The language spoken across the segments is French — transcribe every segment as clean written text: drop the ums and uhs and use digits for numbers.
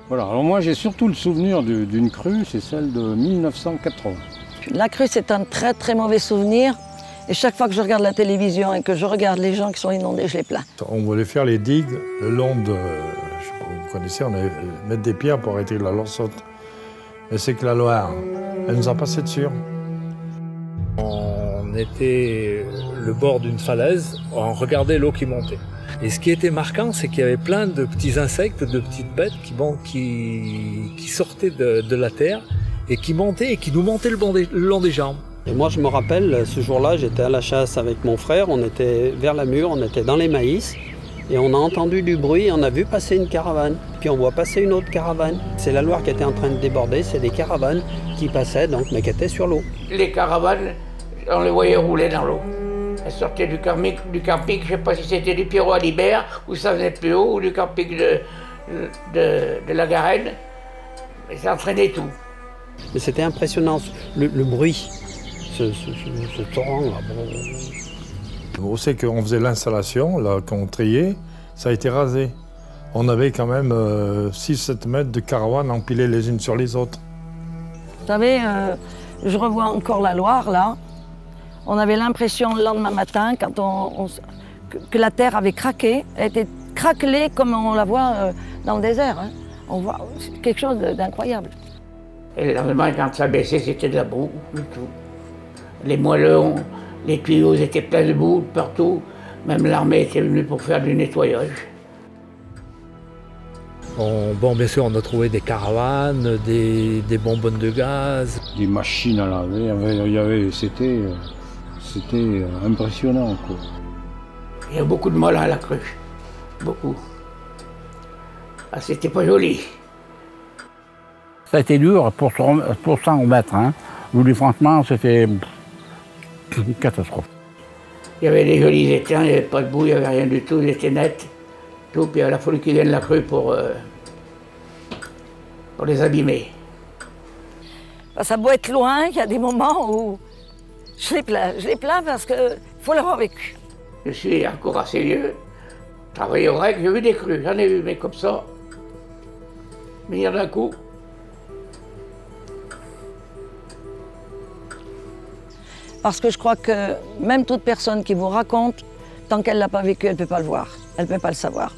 Voilà, alors moi j'ai surtout le souvenir d'une crue, c'est celle de 1980. La crue, c'est un très très mauvais souvenir. Et chaque fois que je regarde la télévision et que je regarde les gens qui sont inondés, je les plains. On voulait faire les digues le long de... Je sais pas si vous connaissez, on allait mettre des pierres pour arrêter la Loire-Saute. Mais c'est que la Loire, elle nous a passé dessus. On était le bord d'une falaise, on regardait l'eau qui montait. Et ce qui était marquant, c'est qu'il y avait plein de petits insectes, de petites bêtes qui sortaient de la terre et qui montaient et qui nous montaient le long des jambes. Et moi, je me rappelle, ce jour-là, j'étais à la chasse avec mon frère, on était vers la mûre, on était dans les maïs, et on a entendu du bruit, on a vu passer une caravane, puis on voit passer une autre caravane. C'est la Loire qui était en train de déborder, c'est des caravanes qui passaient, donc, mais qui étaient sur l'eau. Les caravanes, on les voyait rouler dans l'eau. Elles sortaient du camping, je ne sais pas si c'était du Pierrot à Libert, ou ça venait de plus haut, ou du camping de la Garenne, mais ça entraînait tout. Mais c'était impressionnant, le bruit. Ce torrent-là. On sait qu'on faisait l'installation, là, qu'on triait, ça a été rasé. On avait quand même 6-7 mètres de caravanes empilées les unes sur les autres. Vous savez, je revois encore la Loire, là. On avait l'impression le lendemain matin, quand que la terre avait craqué. Elle était craquelée comme on la voit dans le désert. Hein. On voit quelque chose d'incroyable. Et le lendemain, quand ça baissait, c'était de la boue, du tout. Les moellons, les tuyaux étaient pleins de boue partout. Même l'armée était venue pour faire du nettoyage. Bon, bien sûr, on a trouvé des caravanes, des bonbonnes de gaz. Des machines à laver, c'était impressionnant, quoi. Il y a beaucoup de molles à la crue, beaucoup. Ah, c'était pas joli. Ça a été dur pour s'en remettre. Hein. Je vous dis franchement, c'était une catastrophe. Il y avait des jolis étangs, il n'y avait pas de boue, il n'y avait rien du tout, ils étaient nets. Tout, puis il a fallu qu'ils viennent la crue pour les abîmer. Ça doit être loin, il y a des moments où je les plains parce qu'il faut l'avoir vécu. Je suis encore assez vieux, travaillé au REC, j'ai vu des crues, j'en ai vu, mais comme ça, venir d'un coup. Parce que je crois que même toute personne qui vous raconte, tant qu'elle ne l'a pas vécu, elle ne peut pas le voir, elle ne peut pas le savoir.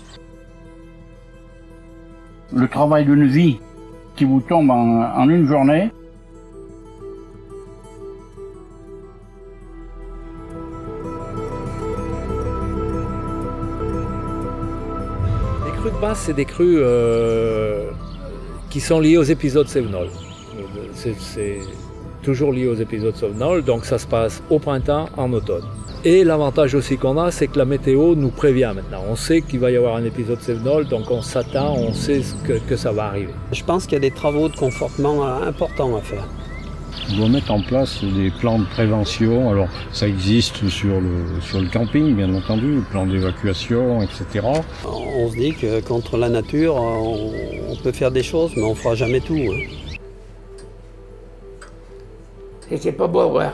Le travail d'une vie qui vous tombe en une journée. Les crues de Basse, c'est des crues qui sont liées aux épisodes Cévenol. C'est toujours lié aux épisodes Cévenol, donc ça se passe au printemps, en automne. Et l'avantage aussi qu'on a, c'est que la météo nous prévient maintenant. On sait qu'il va y avoir un épisode Cévenol, donc on s'attend, on sait que ça va arriver. Je pense qu'il y a des travaux de confortement importants à faire. On doit mettre en place des plans de prévention. Alors, ça existe sur le camping, bien entendu, le plan d'évacuation, etc. On se dit que contre la nature, on peut faire des choses, mais on ne fera jamais tout. Hein. C'était pas beau à voir.